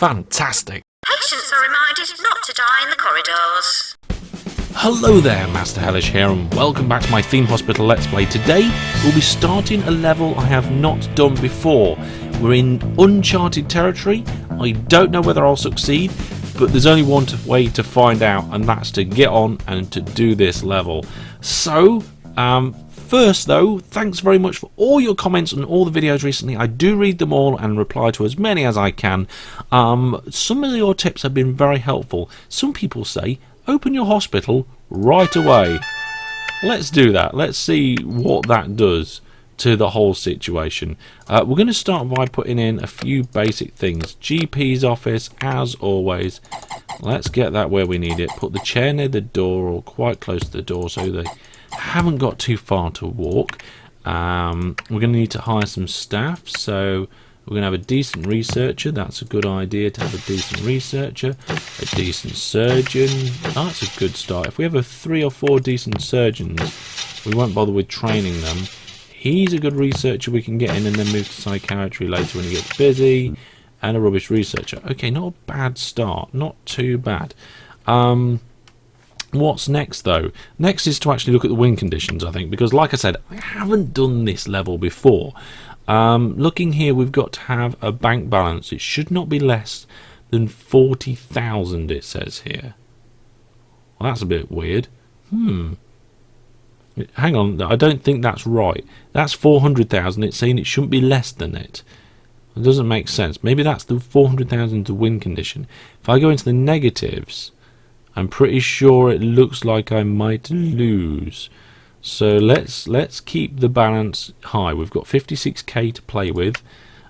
Fantastic. Patients are reminded not to die in the corridors. Hello there, Master Hellish here, and welcome back to my Theme Hospital Let's Play. Today, we'll be starting a level I have not done before. We're in Uncharted territory. I don't know whether I'll succeed, but there's only one way to find out, and that's to get on and to do this level. So, first though, thanks very much for all your comments on all the videos recently. I do read them all and reply to as many as I can. Some of your tips have been very helpful. Some people say, open your hospital right away. Let's do that. Let's see what that does to the whole situation. We're going to start by putting in a few basic things. GP's office, as always. Let's get that where we need it. Put the chair near the door or quite close to the door so they haven't got too far to walk. We're going to need to hire some staff, so we're going to have a decent researcher. That's a good idea, to have a decent researcher. A decent surgeon. Oh, that's a good start. If we have 3 or 4 decent surgeons, we won't bother with training them. He's a good researcher we can get in and then move to psychiatry later when he gets busy. And a rubbish researcher. Okay, not a bad start. Not too bad. What's next though? Next is to actually look at the win conditions, I think, because like I said, I haven't done this level before. Looking here, we've got to have a bank balance. It should not be less than 40,000, it says here. Well, that's a bit weird. Hang on, I don't think that's right. That's 400,000. It's saying it shouldn't be less than it. It doesn't make sense. Maybe that's the 400,000 to win condition. If I go into the negatives, I'm pretty sure it looks like I might lose. So let's keep the balance high. We've got 56k to play with.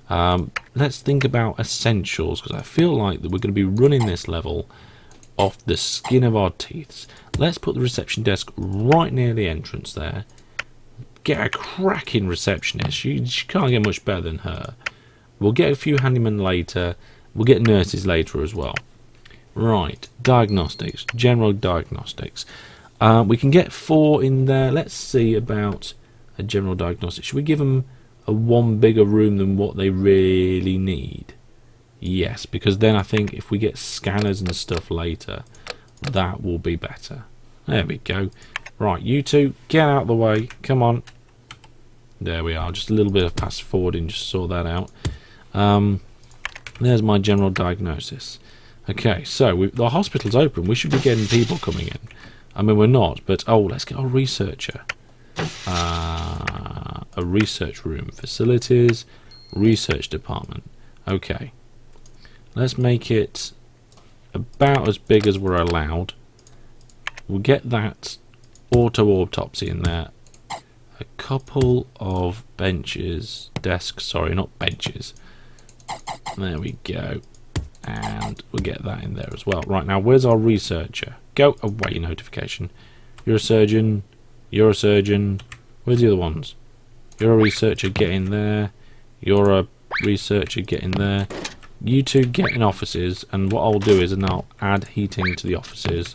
Let's think about essentials, because I feel like that we're going to be running this level off the skin of our teeth. Let's put the reception desk right near the entrance there. Get a cracking receptionist. She can't get much better than her. We'll get a few handymen later. We'll get nurses later as well. Right, diagnostics, general diagnostics. We can get 4 in there. Let's see about a general diagnostic. Should we give them a 1 bigger room than what they really need? Yes, because then I think if we get scanners and stuff later, that will be better. There we go. Right, you two, get out of the way. Come on. There we are. Just a little bit of fast forwarding, just sort that out. There's my general diagnosis. Okay, so the hospital's open. We should be getting people coming in. I mean, we're not, but oh, let's get a researcher. A research room, facilities, research department. Okay, let's make it about as big as we're allowed. We'll get that auto autopsy in there. A couple of benches, desks. Sorry, not benches. There we go. And we'll get that in there as well. Right, now where's our researcher? Go away, notification. You're a surgeon. You're a surgeon. Where's the other ones? You're a researcher, get in there. You're a researcher, get in there. You two get in offices, and what I'll do is I'll add heating to the offices.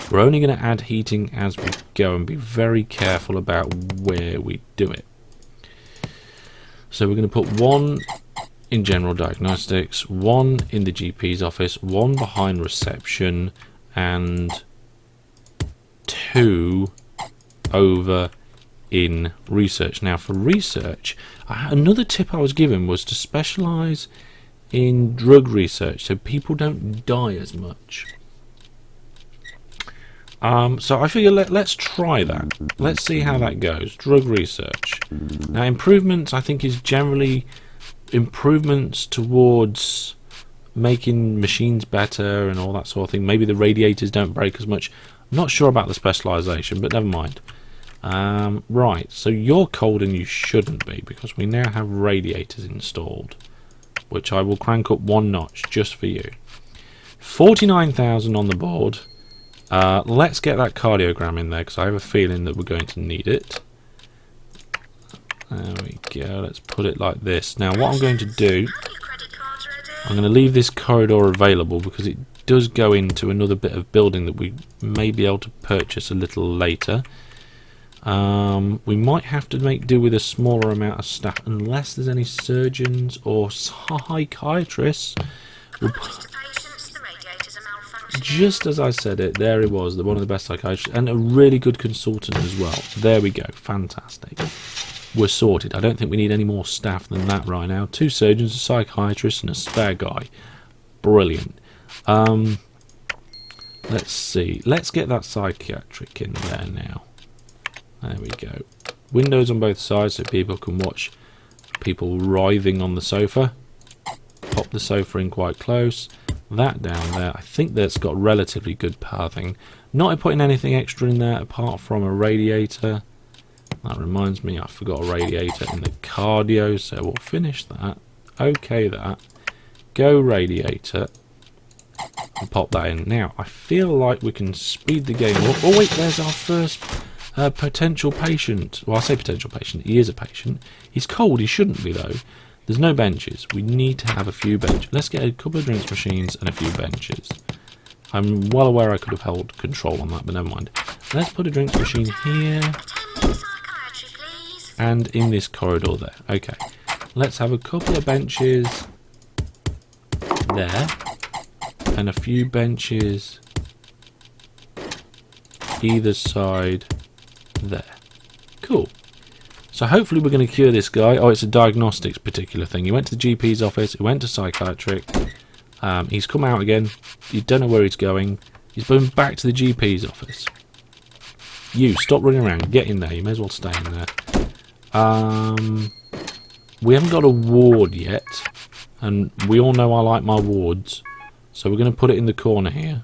We're only going to add heating as we go and be very careful about where we do it. So we're going to put 1 in general diagnostics, 1 in the GP's office, 1 behind reception, and 2 over in research. Now for research, another tip I was given was to specialise in drug research so people don't die as much. So I figure let's try that. Let's see how that goes. Drug research. Now improvements, I think, is generally improvements towards making machines better and all that sort of thing. Maybe the radiators don't break as much. I'm not sure about the specialisation, but never mind. Right, so you're cold and you shouldn't be, because we now have radiators installed, which I will crank up 1 notch just for you. 49,000 on the board. Let's get that cardiogram in there, because I have a feeling that we're going to need it. There we go. Let's put it like this. Now what I'm going to do, I'm going to leave this corridor available because it does go into another bit of building that we may be able to purchase a little later. We might have to make do with a smaller amount of staff unless there's any surgeons or psychiatrists Apologies to patients, the radiators are malfunctioning. Just as I said it, there he was, one of the best psychiatrists, and a really good consultant as well. There we go, fantastic. We're sorted. I don't think we need any more staff than that right now. 2 surgeons, a psychiatrist, and a spare guy. Brilliant. Let's see. Let's get that psychiatric in there now. There we go. Windows on both sides so people can watch people writhing on the sofa. Pop the sofa in quite close. That down there. I think that's got relatively good pathing. Not putting anything extra in there apart from a radiator. That reminds me, I forgot a radiator in the cardio, so we'll finish that. Okay, that. Go radiator. And pop that in. Now, I feel like we can speed the game up. Oh wait, there's our first potential patient. Well, I say potential patient. He is a patient. He's cold. He shouldn't be, though. There's no benches. We need to have a few benches. Let's get a couple of drinks machines and a few benches. I'm well aware I could have held control on that, but never mind. Let's put a drinks machine here. And in this corridor there. Okay. Let's have a couple of benches there. And a few benches either side there. Cool. So hopefully we're going to cure this guy. Oh, it's a diagnostics particular thing. He went to the GP's office. He went to psychiatric. He's come out again. You don't know where he's going. He's going back to the GP's office. You, stop running around. Get in there. You may as well stay in there. We haven't got a ward yet. And we all know I like my wards. So we're going to put it in the corner here.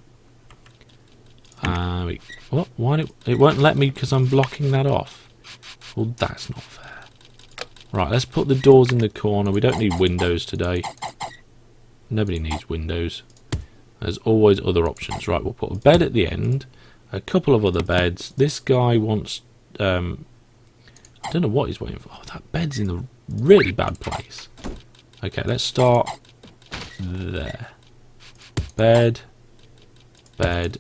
What? Why it won't let me because I'm blocking that off. Well, that's not fair. Right, let's put the doors in the corner. We don't need windows today. Nobody needs windows. There's always other options. Right, we'll put a bed at the end. A couple of other beds. This guy wants... I don't know what he's waiting for. Oh, that bed's in a really bad place. Okay, let's start there. Bed,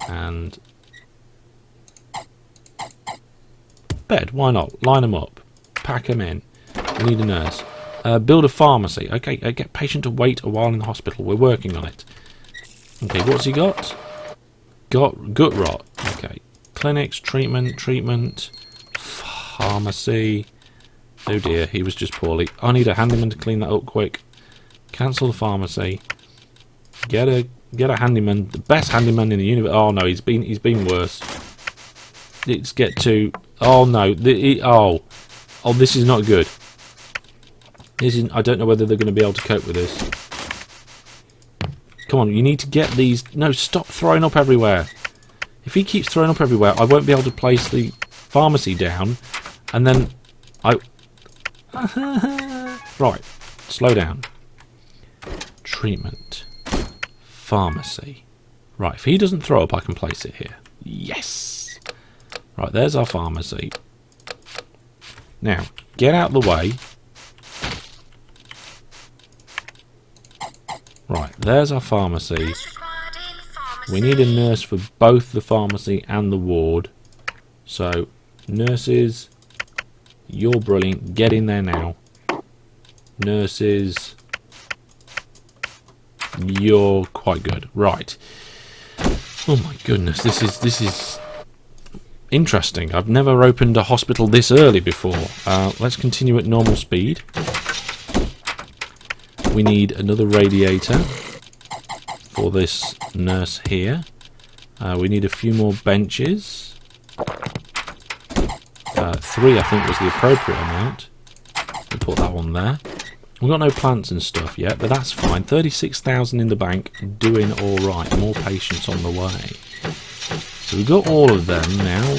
and bed. Why not? Line them up. Pack them in. We need a nurse. Build a pharmacy. Okay, get patient to wait a while in the hospital. We're working on it. Okay, what's he got? Got gut rot. Okay. Clinics, treatment, pharmacy. Oh dear, he was just poorly. I need a handyman to clean that up quick. Cancel the pharmacy. Get a handyman, the best handyman in the universe. Oh no, he's been worse. Let's get to. Oh no, this is not good. I don't know whether they're going to be able to cope with this. Come on, you need to get these. No, stop throwing up everywhere. If he keeps throwing up everywhere, I won't be able to place the pharmacy down, and then right, slow down. Treatment. Pharmacy. Right, if he doesn't throw up, I can place it here. Yes! Right, there's our pharmacy. Now, get out of the way. Right, there's our pharmacy. We need a nurse for both the pharmacy and the ward. So, nurses, you're brilliant. Get in there now. Nurses... You're quite good. Right. Oh my goodness, this is interesting. I've never opened a hospital this early before. Let's continue at normal speed. We need another radiator for this nurse here. We need a few more benches. 3 I think was the appropriate amount. We'll put that one there. We've got no plants and stuff yet, but that's fine. 36,000 in the bank, doing alright. More patients on the way. So we've got all of them now.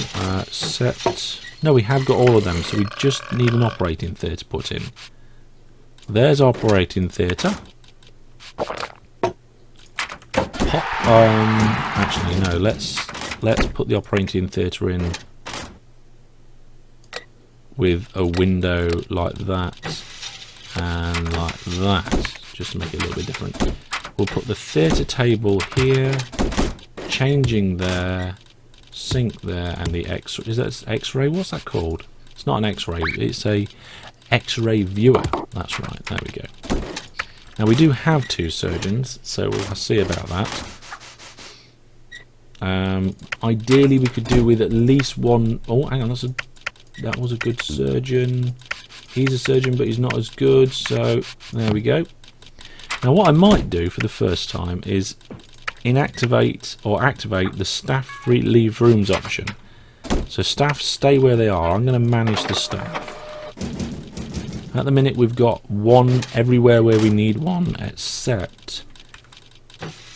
No, we have got all of them, so we just need an operating theatre put in. There's operating theatre. Actually, no, let's put the operating theatre in with a window like that. And like that, just to make it a little bit different. We'll put the theatre table here, changing there, sink there, and the X-ray. Is that X-ray? What's that called? It's not an X-ray. It's a X-ray viewer. That's right. There we go. Now we do have 2 surgeons, so we'll see about that. Ideally we could do with at least 1... Oh, hang on, that was a good surgeon. He's a surgeon, but he's not as good, so there we go. Now what I might do for the first time is inactivate or activate the staff leave rooms option. So staff stay where they are. I'm going to manage the staff. At the minute we've got 1 everywhere where we need 1, except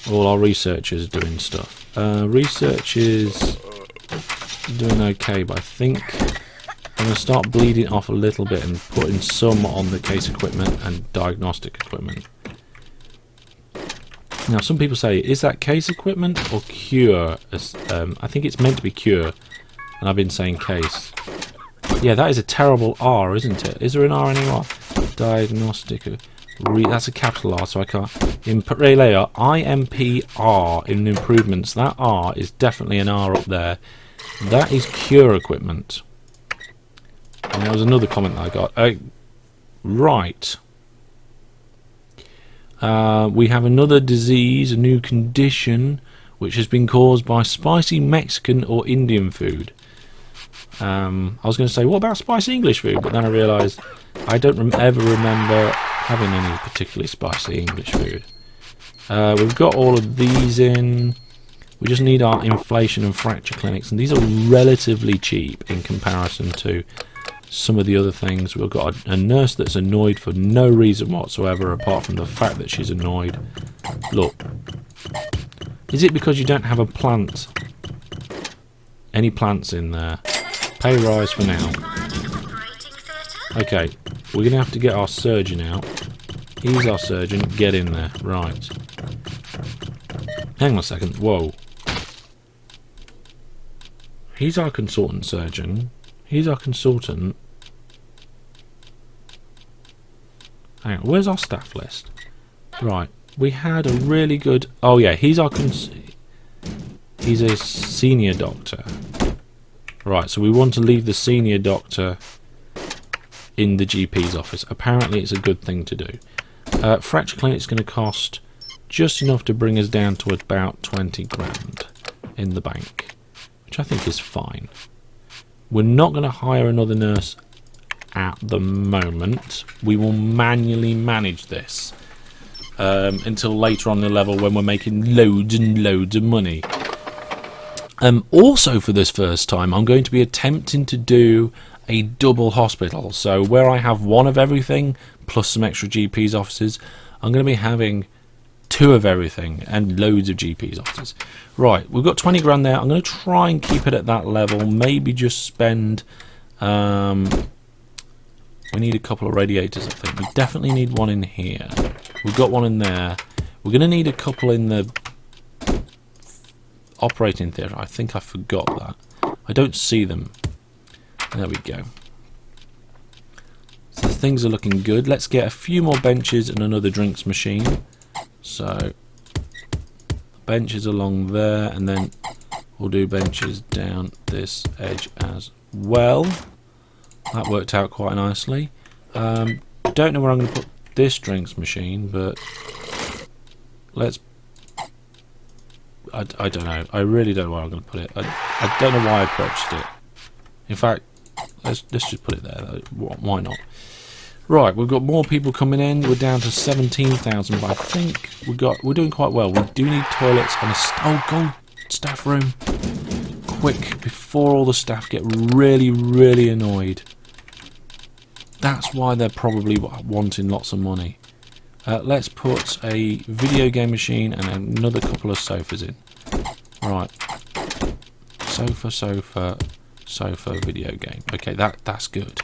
all our researchers doing stuff. Research is doing okay, but I think I'm going to start bleeding off a little bit and putting some on the case equipment and diagnostic equipment. Now some people say, is that case equipment or cure? I think it's meant to be cure, and I've been saying case. Yeah, that is a terrible R, isn't it? Is there an R anymore? Diagnostic. That's a capital R, so I can't. In layer, IMPR in improvements. That R is definitely an R up there. That is cure equipment. And there was another comment that I got. Right. We have another disease, a new condition, which has been caused by spicy Mexican or Indian food. I was going to say, what about spicy English food? But then I realised I don't ever remember having any particularly spicy English food. We've got all of these in. We just need our inflation and fracture clinics, and these are relatively cheap in comparison to some of the other things. We've got a nurse that's annoyed for no reason whatsoever apart from the fact that she's annoyed. Look. Is it because you don't have a plant? Any plants in there? Pay rise for now. Okay, we're going to have to get our surgeon out. He's our surgeon. Get in there. Right. Hang on a second. Whoa. He's our consultant surgeon. He's our consultant. Hang on. Where's our staff list? Right. We had a really good... Oh, yeah. He's our... He's a senior doctor. Right. So we want to leave the senior doctor in the GP's office. Apparently it's a good thing to do. Fracture clinic's going to cost just enough to bring us down to about 20 grand in the bank, which I think is fine. We're not going to hire another nurse at the moment. We will manually manage this until later on the level when we're making loads and loads of money. Also for this first time I'm going to be attempting to do a double hospital. So where I have 1 of everything plus some extra GP's offices, I'm going to be having 2 of everything and loads of GP's offices. Right, we've got 20 grand there. I'm going to try and keep it at that level. Maybe just spend... we need a couple of radiators, I think. We definitely need 1 in here. We've got 1 in there. We're going to need a couple in the operating theatre. I think I forgot that. I don't see them. There we go. So things are looking good. Let's get a few more benches and another drinks machine. So benches along there, and then we'll do benches down this edge as well. That worked out quite nicely. Don't know where I'm going to put this drinks machine, but let's... I don't know. I really don't know where I'm going to put it. I don't know why I purchased it. In fact, let's just put it there. Why not? Right, we've got more people coming in. We're down to 17,000, but I think we're doing quite well. We do need toilets and a gold staff room. Quick, before all the staff get really, really annoyed. That's why they're probably wanting lots of money. Let's put a video game machine and another couple of sofas in. Right. Sofa, video game. Okay, that's good.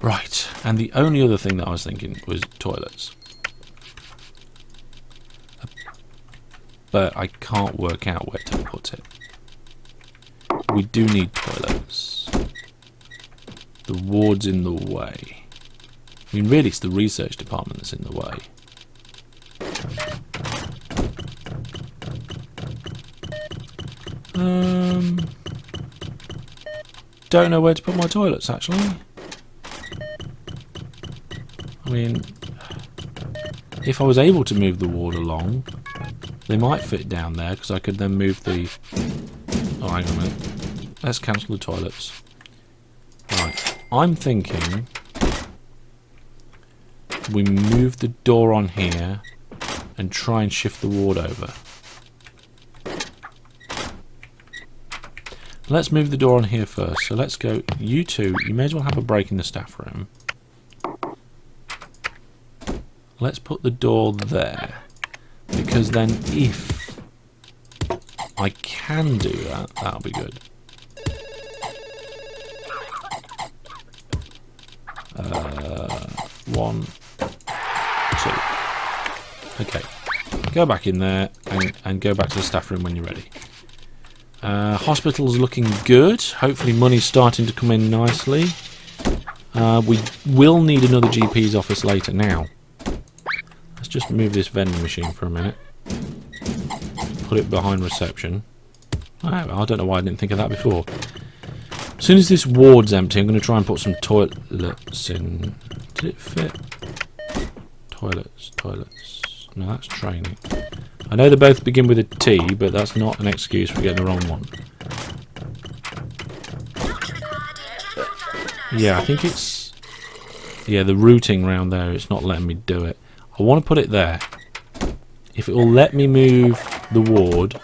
Right, and the only other thing that I was thinking was toilets. But I can't work out where to put it. We do need toilets. The ward's in the way. I mean, really, it's the research department that's in the way. Don't know where to put my toilets, actually. I mean, if I was able to move the ward along, they might fit down there, because I could then move the... Oh, hang on a minute. Let's cancel the toilets. Right, I'm thinking we move the door on here and try and shift the ward over. Let's move the door on here first. So let's go, you two, you may as well have a break in the staff room. Let's put the door there, because then if I can do that, that'll be good. One, two. Okay, go back in there and go back to the staff room when you're ready. Hospital's looking good. Hopefully money's starting to come in nicely. We will need another GP's office later. Now, let's just move this vending machine for a minute. Put it behind reception. I don't know why I didn't think of that before. As soon as this ward's empty, I'm going to try and put some toilets in. Did it fit? Toilets. No, that's training. I know they both begin with a T, but that's not an excuse for getting the wrong one. Yeah, I think it's... Yeah, the routing round there, it's not letting me do it. I want to put it there. If it will let me move the ward,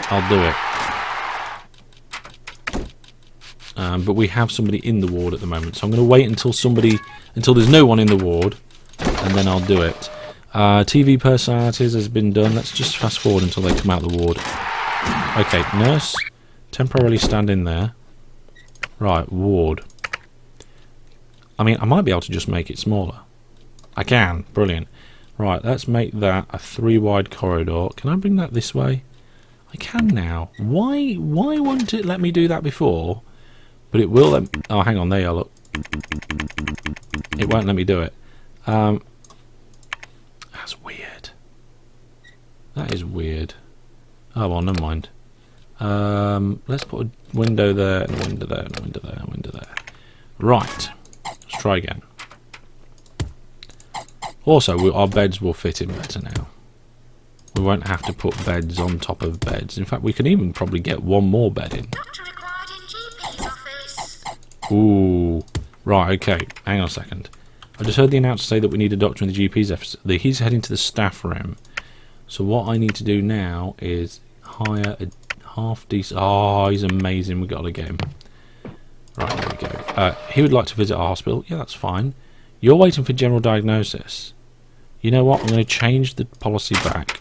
I'll do it. But we have somebody in the ward at the moment, so I'm going to wait until there's no one in the ward, and then I'll do it. TV personalities has been done. Let's just fast forward until they come out of the ward. Okay, nurse, temporarily stand in there. Right, ward. I mean, I might be able to just make it smaller. I can, brilliant. Right, let's make that a 3-wide corridor. Can I bring that this way? I can now. Why wouldn't it let me do that before? But it will let me... Oh, hang on, there you are, look. It won't let me do it. That's weird. That is weird. Oh, well, never mind. Let's put a window there, and a window there, and a window there, and a window there. Right. Let's try again. Also, our beds will fit in better now. We won't have to put beds on top of beds. In fact, we can even probably get one more bed in. Ooh. Right, okay. Hang on a second. I just heard the announcer say that we need a doctor in the GP's office. He's heading to the staff room. So what I need to do now is hire a half-decent... Oh, he's amazing. We've got to get him. Right, there we go. He would like to visit our hospital. Yeah, that's fine. You're waiting for general diagnosis. You know what? I'm going to change the policy back.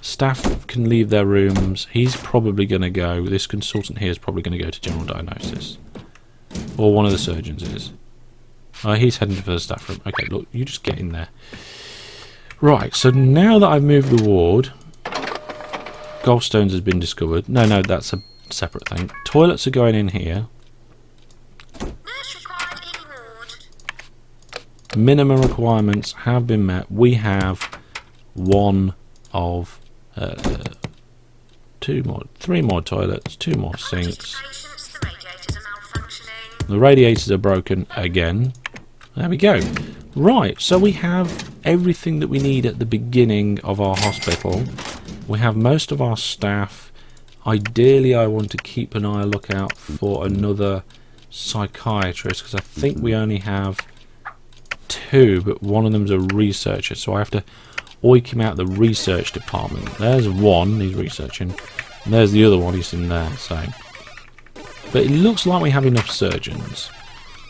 Staff can leave their rooms. He's probably going to go... This consultant here is probably going to go to general diagnosis. Or one of the surgeons is. He's heading to the staff room. Okay, look, you just get in there. Right, so now that I've moved the ward, gallstones has been discovered. No, that's a separate thing. Toilets are going in here. Minimum requirements have been met. We have one of three more toilets, 2 more sinks. The radiators are broken again. There we go. Right, so we have everything that we need at the beginning of our hospital. We have most of our staff. Ideally, I want to keep an eye lookout for another psychiatrist, because I think we only have 2, but one of them's a researcher, so I have to oik him out the research department. There's one, he's researching, and there's the other one, he's in there, so... But it looks like we have enough surgeons,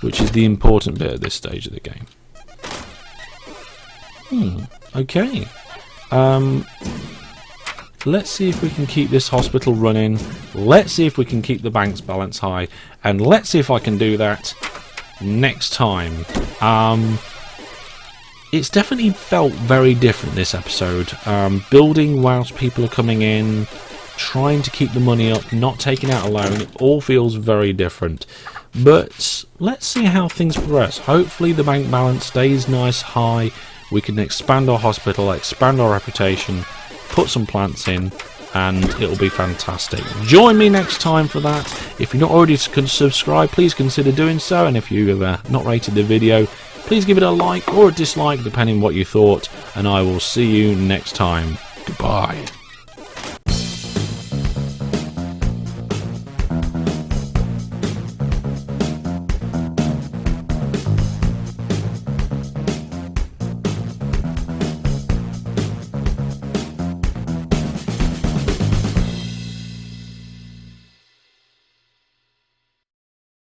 which is the important bit at this stage of the game. Okay. Let's see if we can keep this hospital running. Let's see if we can keep the bank's balance high. And let's see if I can do that next time. It's definitely felt very different this episode. Building whilst people are coming in, trying to keep the money up, not taking out a loan, it all feels very different. But let's see how things progress. Hopefully the bank balance stays nice high. We can expand our hospital, expand our reputation, put some plants in, and it'll be fantastic. Join me next time for that. If you're not already subscribed, please consider doing so, and if you've not rated the video, Please give it a like or a dislike depending on what you thought, and I will see you next time. Goodbye.